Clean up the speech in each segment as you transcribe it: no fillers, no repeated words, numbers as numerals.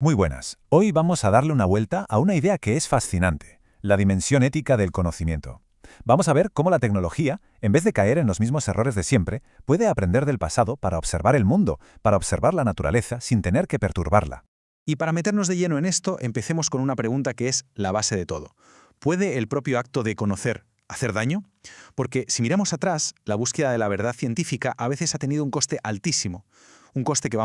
Muy buenas. Hoy vamos a darle una vuelta a una idea que es fascinante, la dimensión ética del conocimiento. Vamos a ver cómo la tecnología, en vez de caer en los mismos errores de siempre, puede aprender del pasado para observar el mundo, para observar la naturaleza sin tener que perturbarla. Y para meternos de lleno en esto, empecemos con una pregunta que es la base de todo. ¿Puede el propio acto de conocer hacer daño? Porque si miramos atrás, la búsqueda de la verdad científica a veces ha tenido un coste altísimo. Un coste que,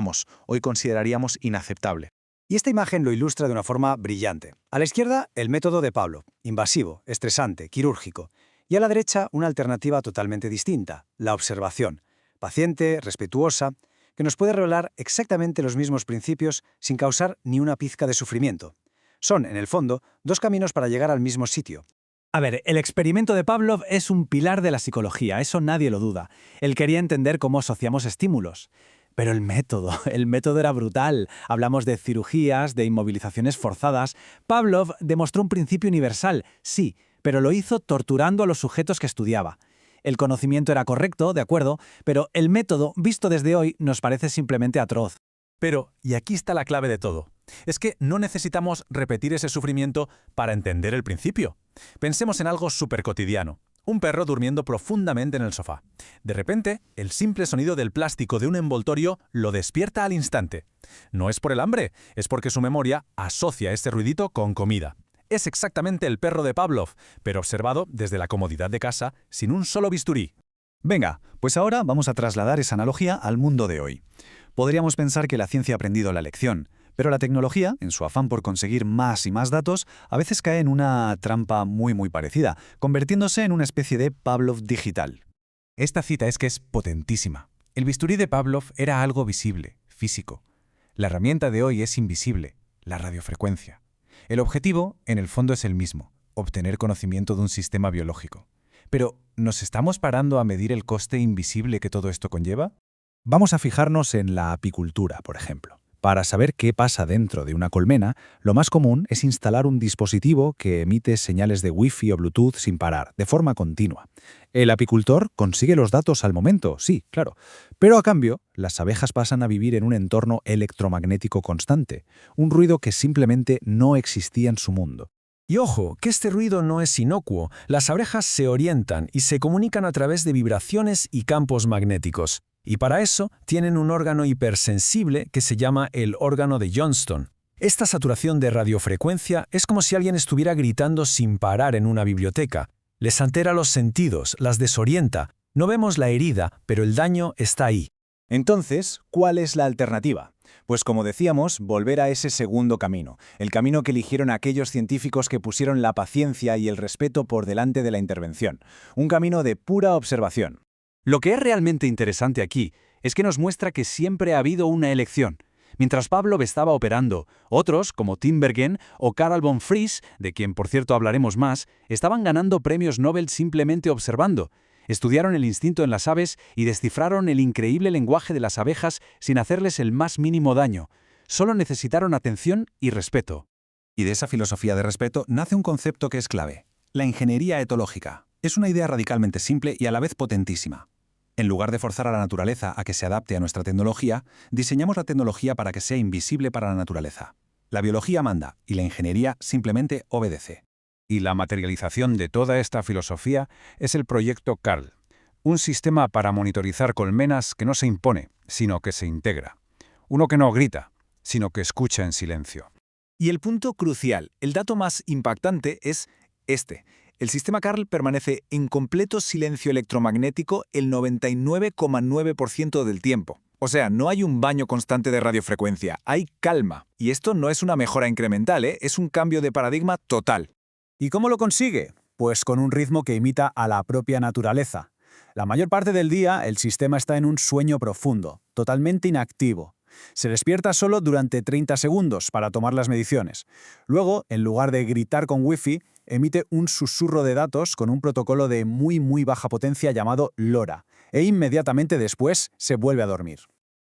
hoy consideraríamos inaceptable. Y esta imagen lo ilustra de una forma brillante. A la izquierda, el método de Pavlov, invasivo, estresante, quirúrgico. Y a la derecha, una alternativa totalmente distinta, la observación, paciente, respetuosa, que nos puede revelar exactamente los mismos principios sin causar ni una pizca de sufrimiento. Son, en el fondo, dos caminos para llegar al mismo sitio. A ver, el experimento de Pavlov es un pilar de la psicología, eso nadie lo duda. Él quería entender cómo asociamos estímulos. Pero el método era brutal. Hablamos de cirugías, de inmovilizaciones forzadas. Pavlov demostró un principio universal, sí, pero lo hizo torturando a los sujetos que estudiaba. El conocimiento era correcto, de acuerdo, pero el método, visto desde hoy, nos parece simplemente atroz. Pero, y aquí está la clave de todo, es que no necesitamos repetir ese sufrimiento para entender el principio. Pensemos en algo súper cotidiano. Un perro durmiendo profundamente en el sofá. De repente, el simple sonido del plástico de un envoltorio lo despierta al instante. No es por el hambre, es porque su memoria asocia ese ruidito con comida. Es exactamente el perro de Pavlov, pero observado desde la comodidad de casa, sin un solo bisturí. Venga, pues ahora vamos a trasladar esa analogía al mundo de hoy. Podríamos pensar que la ciencia ha aprendido la lección, pero la tecnología, en su afán por conseguir más y más datos, a veces cae en una trampa muy parecida, convirtiéndose en una especie de Pavlov digital. Esta cita es que es potentísima. El bisturí de Pavlov era algo visible, físico. La herramienta de hoy es invisible, la radiofrecuencia. El objetivo, en el fondo, es el mismo, obtener conocimiento de un sistema biológico. Pero, ¿nos estamos parando a medir el coste invisible que todo esto conlleva? Vamos a fijarnos en la apicultura, por ejemplo. Para saber qué pasa dentro de una colmena, lo más común es instalar un dispositivo que emite señales de Wi-Fi o Bluetooth sin parar, de forma continua. El apicultor consigue los datos al momento, sí, claro, pero a cambio, las abejas pasan a vivir en un entorno electromagnético constante, un ruido que simplemente no existía en su mundo. Y ojo, que este ruido no es inocuo. Las abejas se orientan y se comunican a través de vibraciones y campos magnéticos. Y para eso tienen un órgano hipersensible que se llama el órgano de Johnston. Esta saturación de radiofrecuencia es como si alguien estuviera gritando sin parar en una biblioteca. Les altera los sentidos, las desorienta. No vemos la herida, pero el daño está ahí. Entonces, ¿cuál es la alternativa? Pues como decíamos, volver a ese segundo camino, el camino que eligieron aquellos científicos que pusieron la paciencia y el respeto por delante de la intervención, un camino de pura observación. Lo que es realmente interesante aquí es que nos muestra que siempre ha habido una elección. Mientras Pavlov estaba operando, otros, como Tinbergen o Karl von Frisch, de quien por cierto hablaremos más, estaban ganando premios Nobel simplemente observando. Estudiaron el instinto en las aves y descifraron el increíble lenguaje de las abejas sin hacerles el más mínimo daño. Solo necesitaron atención y respeto. Y de esa filosofía de respeto nace un concepto que es clave: la ingeniería etológica. Es una idea radicalmente simple y a la vez potentísima. En lugar de forzar a la naturaleza a que se adapte a nuestra tecnología, diseñamos la tecnología para que sea invisible para la naturaleza. La biología manda y la ingeniería simplemente obedece. Y la materialización de toda esta filosofía es el proyecto CARL, un sistema para monitorizar colmenas que no se impone, sino que se integra. Uno que no grita, sino que escucha en silencio. Y el punto crucial, el dato más impactante es este. El sistema CARL permanece en completo silencio electromagnético el 99,9% del tiempo. O sea, no hay un baño constante de radiofrecuencia, hay calma. Y esto no es una mejora incremental, es un cambio de paradigma total. ¿Y cómo lo consigue? Pues con un ritmo que imita a la propia naturaleza. La mayor parte del día, el sistema está en un sueño profundo, totalmente inactivo. Se despierta solo durante 30 segundos para tomar las mediciones. Luego, en lugar de gritar con Wi-Fi, emite un susurro de datos con un protocolo de muy baja potencia llamado LoRa, e inmediatamente después se vuelve a dormir.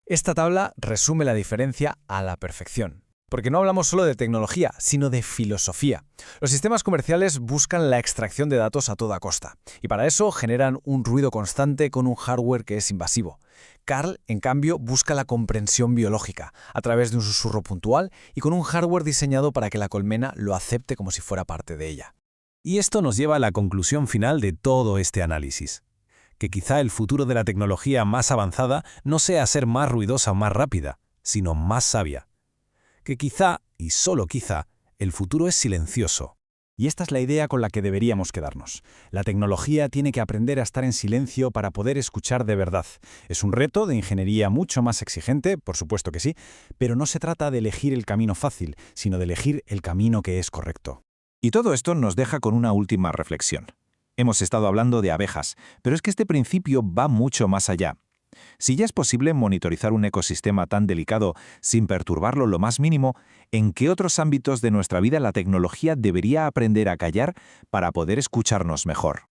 Esta tabla resume la diferencia a la perfección. Porque no hablamos solo de tecnología, sino de filosofía. Los sistemas comerciales buscan la extracción de datos a toda costa, y para eso generan un ruido constante con un hardware que es invasivo. Carl, en cambio, busca la comprensión biológica, a través de un susurro puntual y con un hardware diseñado para que la colmena lo acepte como si fuera parte de ella. Y esto nos lleva a la conclusión final de todo este análisis. Que quizá el futuro de la tecnología más avanzada no sea ser más ruidosa o más rápida, sino más sabia. Que quizá, y solo quizá, el futuro es silencioso. Y esta es la idea con la que deberíamos quedarnos. La tecnología tiene que aprender a estar en silencio para poder escuchar de verdad. Es un reto de ingeniería mucho más exigente, por supuesto que sí, pero no se trata de elegir el camino fácil, sino de elegir el camino que es correcto. Y todo esto nos deja con una última reflexión. Hemos estado hablando de abejas, pero es que este principio va mucho más allá. Si ya es posible monitorizar un ecosistema tan delicado sin perturbarlo lo más mínimo, ¿en qué otros ámbitos de nuestra vida la tecnología debería aprender a callar para poder escucharnos mejor?